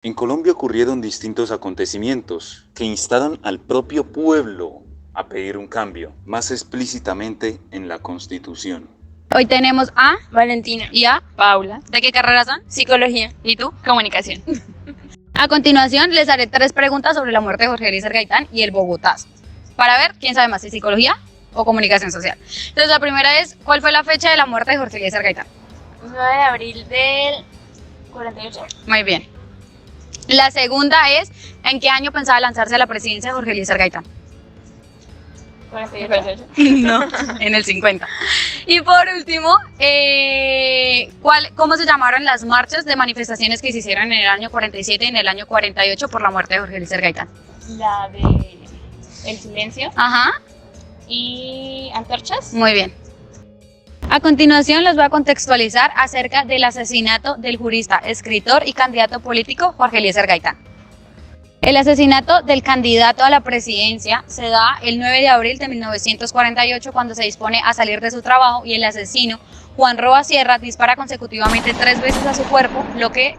En Colombia ocurrieron distintos acontecimientos que instaron al propio pueblo a pedir un cambio, más explícitamente en la Constitución. Hoy tenemos a Valentina, y a Paula, ¿de qué carrera son? psicología, ¿Y tú? comunicación. A continuación les haré 3 preguntas sobre la muerte de Jorge Eliezer Gaitán y el Bogotazo, para ver quién sabe más, si psicología o comunicación social. Entonces la primera es, ¿cuál fue la fecha de la muerte de Jorge Eliezer Gaitán? 9 de abril del 48. Muy bien. La segunda es, ¿en qué año pensaba lanzarse a la presidencia Jorge Eliezer Gaitán? 48. No, en el 50. Y por último, ¿cómo se llamaron las marchas de manifestaciones que se hicieron en el año 47 y en el año 48 por la muerte de Jorge Eliezer Gaitán? La de El Silencio Ajá, y Antorchas. muy bien. A continuación les voy a contextualizar acerca del asesinato del jurista, escritor y candidato político Jorge Eliezer Gaitán. El asesinato del candidato a la presidencia se da el 9 de abril de 1948 cuando se dispone a salir de su trabajo y el asesino, Juan Roa Sierra, dispara consecutivamente 3 veces a su cuerpo, lo que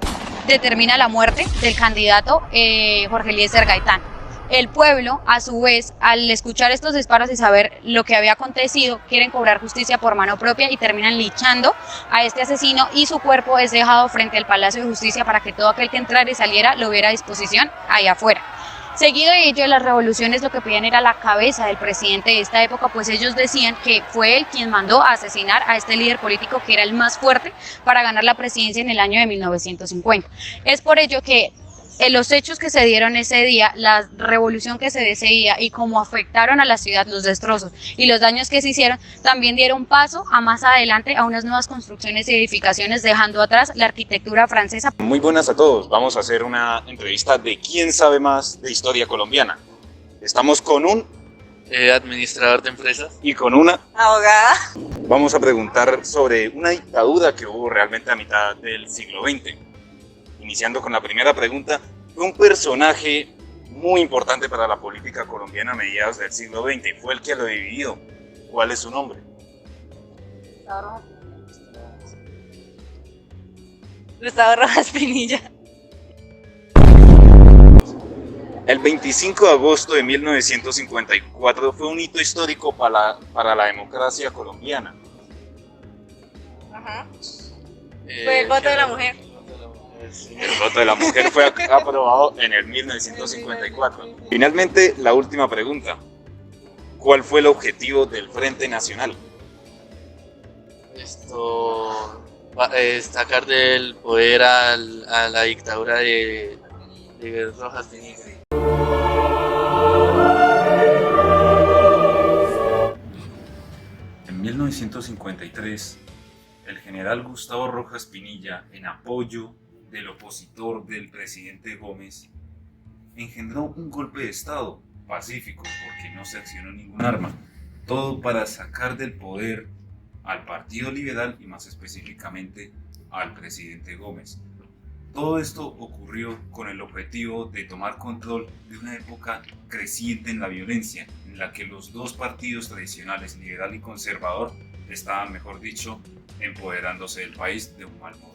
determina la muerte del candidato Jorge Eliezer Gaitán. El pueblo, a su vez, al escuchar estos disparos y saber lo que había acontecido, quieren cobrar justicia por mano propia y terminan linchando a este asesino y su cuerpo es dejado frente al Palacio de Justicia para que todo aquel que entrara y saliera lo viera a disposición ahí afuera. Seguido de ello, las revoluciones lo que pedían era la cabeza del presidente de esta época, pues ellos decían que fue él quien mandó a asesinar a este líder político que era el más fuerte para ganar la presidencia en el año de 1950. Es por ello que los hechos que se dieron ese día, la revolución que se deseía y cómo afectaron a la ciudad, los destrozos y los daños que se hicieron, también dieron paso a más adelante a unas nuevas construcciones y edificaciones, dejando atrás la arquitectura francesa. Muy buenas a todos, vamos a hacer una entrevista de quién sabe más de historia colombiana. Estamos con un administrador de empresas. y con una. Abogada. Vamos a preguntar sobre una dictadura que hubo realmente a mitad del siglo XX. Iniciando con la primera pregunta, fue un personaje muy importante para la política colombiana a mediados del siglo XX. Fue el que lo dividió. ¿Cuál es su nombre? Gustavo Rojas Pinilla. El 25 de agosto de 1954 fue un hito histórico para la democracia colombiana. Ajá. Fue el voto de la mujer. El voto de la mujer fue aprobado en el 1954. Finalmente, la última pregunta. ¿Cuál fue el objetivo del Frente Nacional? Sacar del poder a la dictadura de Rojas Pinilla. En 1953, el general Gustavo Rojas Pinilla, en apoyo del opositor del presidente Gómez, engendró un golpe de Estado pacífico porque no se accionó ningún arma, todo para sacar del poder al Partido Liberal y más específicamente al presidente Gómez. Todo esto ocurrió con el objetivo de tomar control de una época creciente en la violencia, en la que los dos partidos tradicionales, liberal y conservador, estaban, mejor dicho, empoderándose del país de un mal modo.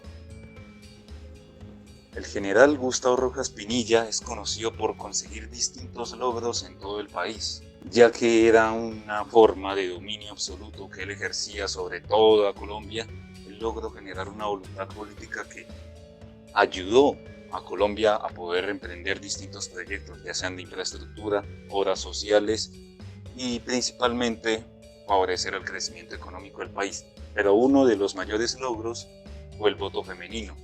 El general Gustavo Rojas Pinilla es conocido por conseguir distintos logros en todo el país, ya que era una forma de dominio absoluto que él ejercía sobre toda Colombia. Él logró generar una voluntad política que ayudó a Colombia a poder emprender distintos proyectos, ya sean de infraestructura, obras sociales y principalmente favorecer el crecimiento económico del país. Pero uno de los mayores logros fue el voto femenino,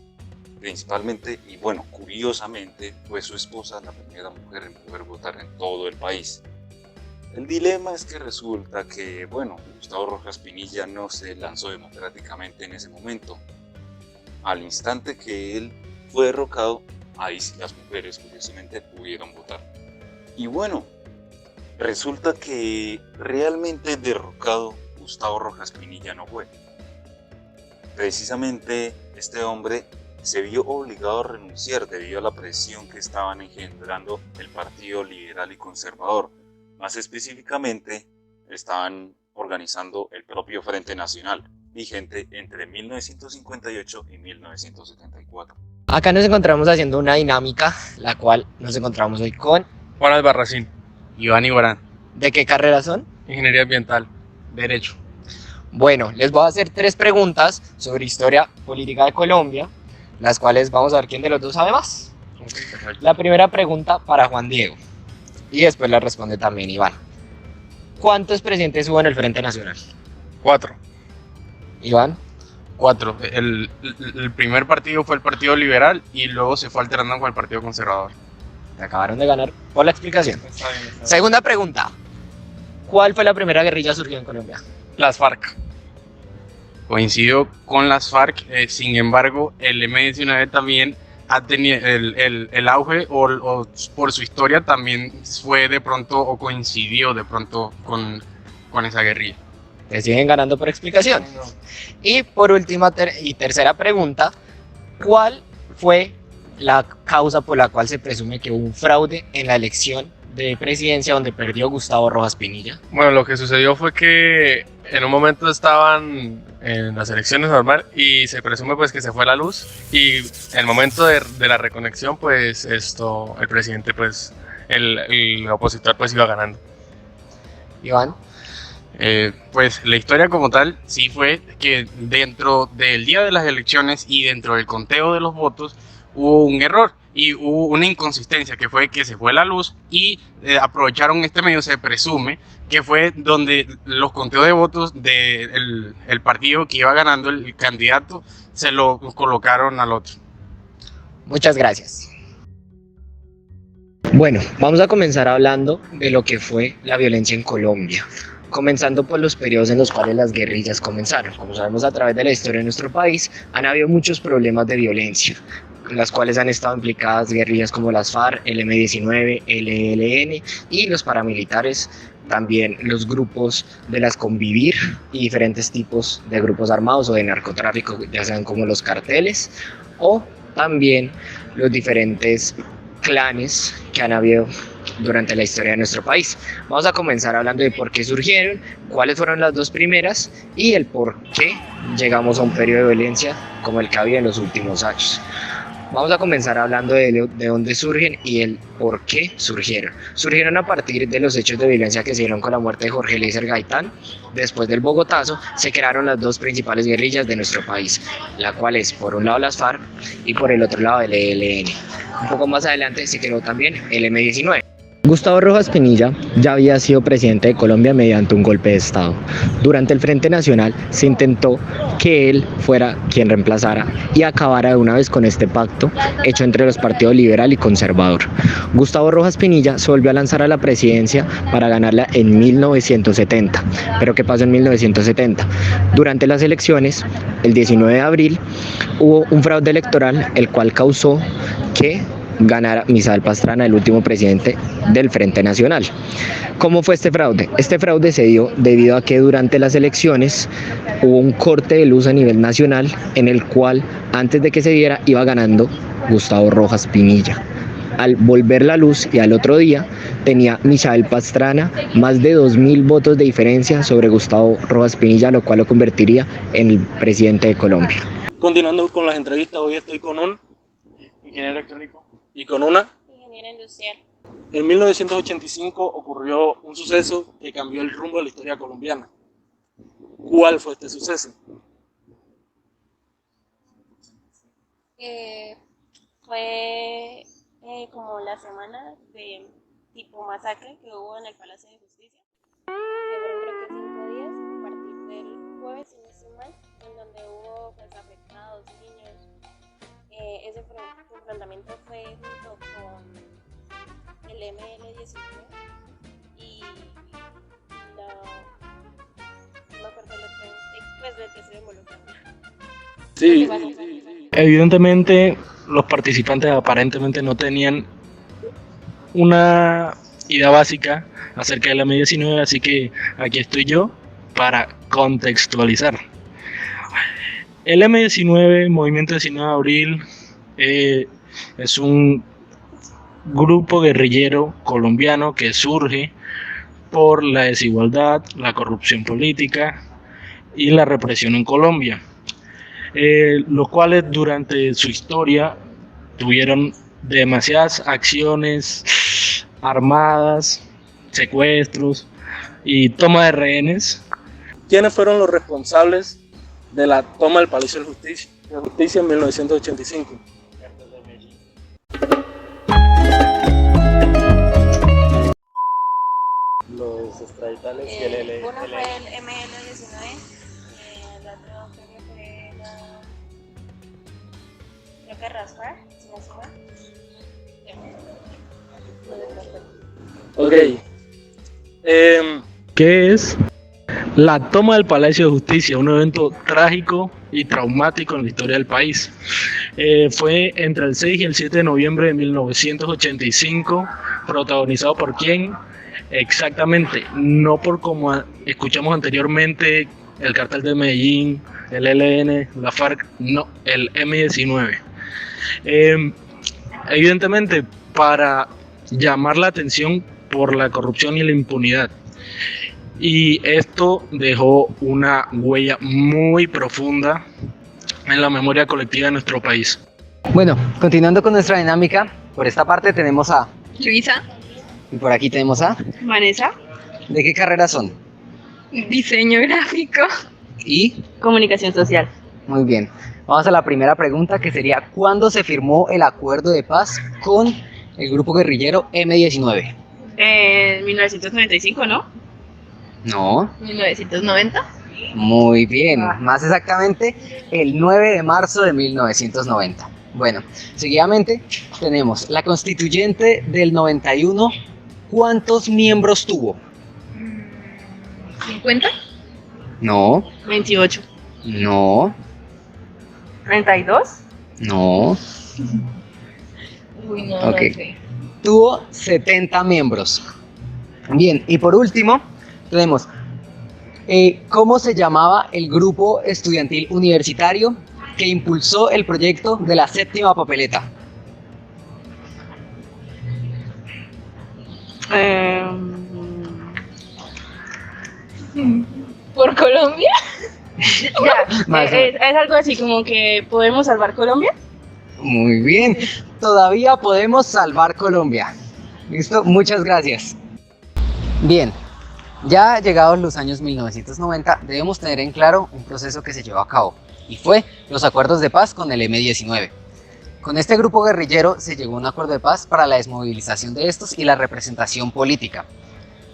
principalmente, y bueno, curiosamente, fue su esposa la primera mujer en poder votar en todo el país. El dilema es que resulta que, bueno, Gustavo Rojas Pinilla no se lanzó democráticamente en ese momento. Al instante que él fue derrocado, ahí sí las mujeres curiosamente pudieron votar. Y bueno, resulta que realmente derrocado Gustavo Rojas Pinilla no fue. Precisamente este hombre se vio obligado a renunciar debido a la presión que estaban engendrando el Partido Liberal y Conservador. Más específicamente, estaban organizando el propio Frente Nacional, vigente entre 1958 y 1974. Acá nos encontramos haciendo una dinámica, la cual nos encontramos hoy con... Juan Albarracín. Iván Iguarán. ¿De qué carrera son? Ingeniería Ambiental. Derecho. Bueno, les voy a hacer 3 preguntas sobre historia política de Colombia, las cuales vamos a ver quién de los dos sabe más. La primera pregunta para Juan Diego, y después la responde también Iván. ¿Cuántos presidentes hubo en el Frente Nacional? 4. Iván. 4. El primer partido fue el Partido Liberal y luego se fue alternando con el Partido Conservador. Te acabaron de ganar por la explicación. Segunda pregunta. ¿Cuál fue la primera guerrilla surgida en Colombia? Las FARC. Coincidió con las FARC, sin embargo, el M-19 también ha tenido el auge o por su historia también fue de pronto o coincidió de pronto con esa guerrilla. Te siguen ganando por explicación. Y por última y tercera pregunta, ¿cuál fue la causa por la cual se presume que hubo un fraude en la elección de presidencia donde perdió Gustavo Rojas Pinilla? Bueno, lo que sucedió fue que en un momento estaban en las elecciones normal y se presume pues que se fue la luz y en el momento de la reconexión pues el presidente pues el opositor pues iba ganando. Iván. Pues la historia como tal sí fue que dentro del día de las elecciones y dentro del conteo de los votos hubo un error y hubo una inconsistencia que fue que se fue la luz y aprovecharon este medio, se presume que fue donde los conteos de votos del partido que iba ganando el candidato se lo colocaron al otro. Muchas gracias. Bueno, vamos a comenzar hablando de lo que fue la violencia en Colombia, comenzando por los periodos en los cuales las guerrillas comenzaron. Como sabemos, a través de la historia de nuestro país han habido muchos problemas de violencia, en las cuales han estado implicadas guerrillas como las FARC, el M-19, el ELN y los paramilitares, también los grupos de las Convivir y diferentes tipos de grupos armados o de narcotráfico, ya sean como los carteles o también los diferentes clanes que han habido durante la historia de nuestro país. Vamos a comenzar hablando de por qué surgieron, cuáles fueron las 2 primeras y el por qué llegamos a un periodo de violencia como el que había en los últimos años. Vamos a comenzar hablando de dónde surgen y el por qué surgieron. Surgieron a partir de los hechos de violencia que se dieron con la muerte de Jorge Eliezer Gaitán. Después del Bogotazo se crearon las 2 principales guerrillas de nuestro país, la cual es por un lado las FARC y por el otro lado el ELN. Un poco más adelante se creó también el M-19. Gustavo Rojas Pinilla ya había sido presidente de Colombia mediante un golpe de Estado. Durante el Frente Nacional se intentó que él fuera quien reemplazara y acabara de una vez con este pacto hecho entre los partidos liberal y conservador. Gustavo Rojas Pinilla se volvió a lanzar a la presidencia para ganarla en 1970. ¿Pero qué pasó en 1970? Durante las elecciones, el 19 de abril, hubo un fraude electoral el cual causó que ganara Misael Pastrana, el último presidente del Frente Nacional. ¿Cómo fue este fraude? Este fraude se dio debido a que durante las elecciones hubo un corte de luz a nivel nacional en el cual antes de que se diera iba ganando Gustavo Rojas Pinilla. Al volver la luz y al otro día tenía Misael Pastrana más de 2.000 votos de diferencia sobre Gustavo Rojas Pinilla, lo cual lo convertiría en el presidente de Colombia. Continuando con las entrevistas, hoy estoy con un Ingeniero electrónico. y con una. Ingeniero industrial. En 1985 ocurrió un suceso que cambió el rumbo de la historia colombiana. ¿Cuál fue este suceso? Fue como la semana de tipo masacre que hubo en el Palacio de Justicia, que fueron creo que 5 días, a partir del jueves, si no estoy mal, en donde hubo pues, afectados, niños. Ese confrontamiento fue junto con el ML-19 y no me acuerdo lo que se involucró. Sí, evidentemente los participantes aparentemente no tenían una idea básica acerca del M-19, así que aquí estoy yo para contextualizar. El M-19, Movimiento 19 de Abril, es un grupo guerrillero colombiano que surge por la desigualdad, la corrupción política y la represión en Colombia, los cuales durante su historia tuvieron demasiadas acciones armadas, secuestros y toma de rehenes. ¿Quiénes fueron los responsables de la toma del Palacio de Justicia en 1985? Los extraditales y el Uno fue el ML19, el otro creo que Raspar, si no se llama. Ok. ¿Qué es la toma del Palacio de Justicia? Un evento trágico y traumático en la historia del país. Fue entre el 6 y el 7 de noviembre de 1985, protagonizado por ¿quién? Exactamente, no por como escuchamos anteriormente, el Cartel de Medellín, el ELN, la FARC, no, el M-19. Evidentemente, para llamar la atención por la corrupción y la impunidad. Y esto dejó una huella muy profunda en la memoria colectiva de nuestro país. Bueno, continuando con nuestra dinámica, por esta parte tenemos a Luisa. y por aquí tenemos a... Vanessa. ¿De qué carrera son? Diseño gráfico. Y... Comunicación social. Muy bien. Vamos a la primera pregunta, que sería: ¿cuándo se firmó el acuerdo de paz con el grupo guerrillero M-19? 1995, ¿no? No. 1990. Muy bien. Más exactamente, el 9 de marzo de 1990. Bueno, seguidamente tenemos la constituyente del 91. ¿Cuántos miembros tuvo? 50. No. 28. No. 32. No. Uy, no, Ok. no sé. Tuvo 70 miembros. Bien, y por último tenemos ¿cómo se llamaba el grupo estudiantil universitario que impulsó el proyecto de la séptima papeleta? ¿Por Colombia? Más es algo así como que podemos salvar Colombia. Muy bien, todavía podemos salvar Colombia. Listo, muchas gracias. Bien, ya llegados los años 1990, debemos tener en claro un proceso que se llevó a cabo, y fue los acuerdos de paz con el M-19. Con este grupo guerrillero se llegó a un acuerdo de paz para la desmovilización de estos y la representación política.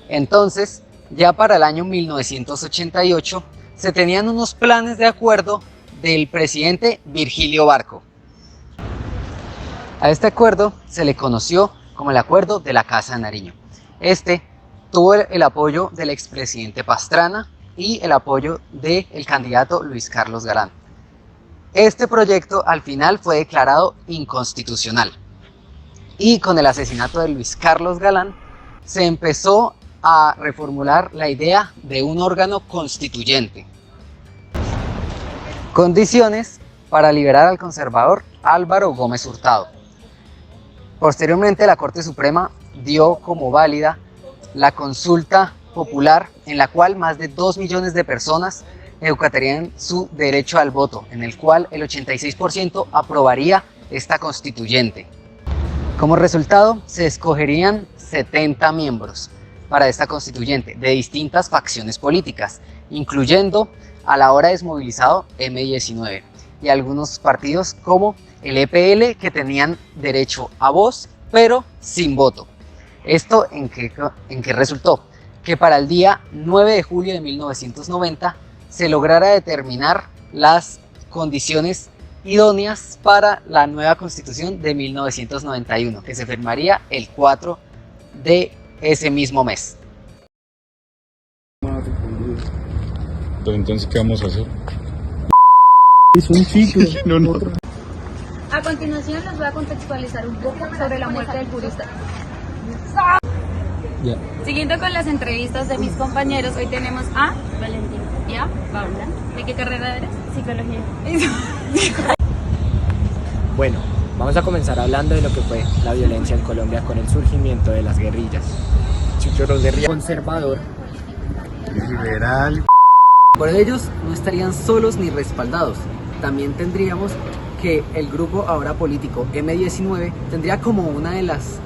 Entonces, ya para el año 1988, se tenían unos planes de acuerdo del presidente Virgilio Barco. A este acuerdo se le conoció como el Acuerdo de la Casa de Nariño. Este tuvo el apoyo del expresidente Pastrana y el apoyo del candidato Luis Carlos Galán. Este proyecto al final fue declarado inconstitucional, y con el asesinato de Luis Carlos Galán se empezó a reformular la idea de un órgano constituyente. Condiciones para liberar al conservador Álvaro Gómez Hurtado. Posteriormente, la Corte Suprema dio como válida la consulta popular, en la cual más de 2 millones de personas ejercitarían su derecho al voto, en el cual el 86% aprobaría esta constituyente. Como resultado, se escogerían 70 miembros para esta constituyente de distintas facciones políticas, incluyendo al ahora desmovilizado M-19 y algunos partidos como el EPL, que tenían derecho a voz pero sin voto. ¿Esto en qué resultó? Que para el día 9 de julio de 1990 se lograra determinar las condiciones idóneas para la nueva constitución de 1991, que se firmaría el 4 de ese mismo mes. Pero entonces, ¿qué vamos a hacer? Es un chico. No. A continuación les voy a contextualizar un poco sobre la muerte del jurista. Siguiendo con las entrevistas de mis compañeros, hoy tenemos a Valentín y a Paula. ¿De qué carrera eres? Psicología. Bueno, vamos a comenzar hablando de lo que fue la violencia en Colombia con el surgimiento de las guerrillas. Conservador. Liberal. Por ellos no estarían solos ni respaldados. También tendríamos que el grupo ahora político M19 tendría como una de las